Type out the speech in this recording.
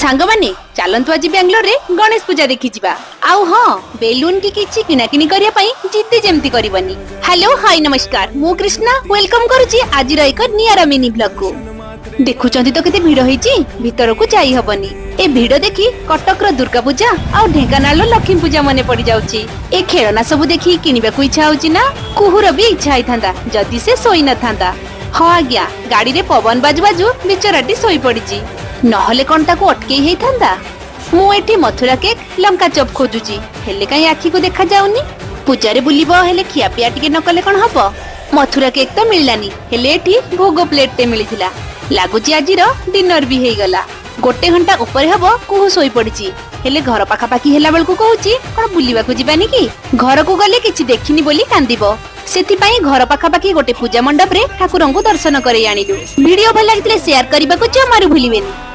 सांग माने चलतु आज बेंगलोर रे गणेश पूजा देखि जिबा। आउ हाँ बेलून की किछि किनाकिनी करिया पई जिद्दी जेमती करबनी। हेलो हाय नमस्कार मु कृष्णा वेलकम करूची आज रो एक नियारा मिनी ब्लॉग को। देखुचंती तो केते भीड़ होईची भीतर को जाई हबनी। ए भीड़ देखि कटक रो दुर्गा पूजा आ ढेंकानाल रो लक्ष्मी पूजा मने पड़ी जाउची। ए खेळना सब देखि किनिबा को इच्छा होची ना कुहुर भी इच्छा आइथांदा जदी से सोई न थांदा। हाँ आज्ञा गाड़ी रे पवन बाजू बाजू बिचराटी सोई पड़ीची नहले कोन ताको अटके हेई थांदा। मु एठी मथुरा केक लंका चप खोजुची हेले काई आखी को देखा जाउनी। पूजारे बुलिबो हेले खिया पिया टिके न कले कोन हबो। मथुरा केक तो मिललानी हेले एठी भोग प्लेट टे मिलिथिला लागुची आजिरो डिनर भी हेई गला। गोटे घंटा ऊपर हबो कुहु सोई पड़ीची हेले घर पाखा पाखी हेला बेल को कहूची कोन बुलिबा को जिबानी की घर को गले किछि देखिनी बोली कांदिबो। सेति पई घर पाखा पाखी गोटे पूजा मंडप रे ठाकुरंकु दर्शन करे आनिलु। वीडियो भल लागितले शेयर करबा को जमारू भूलिबेनी।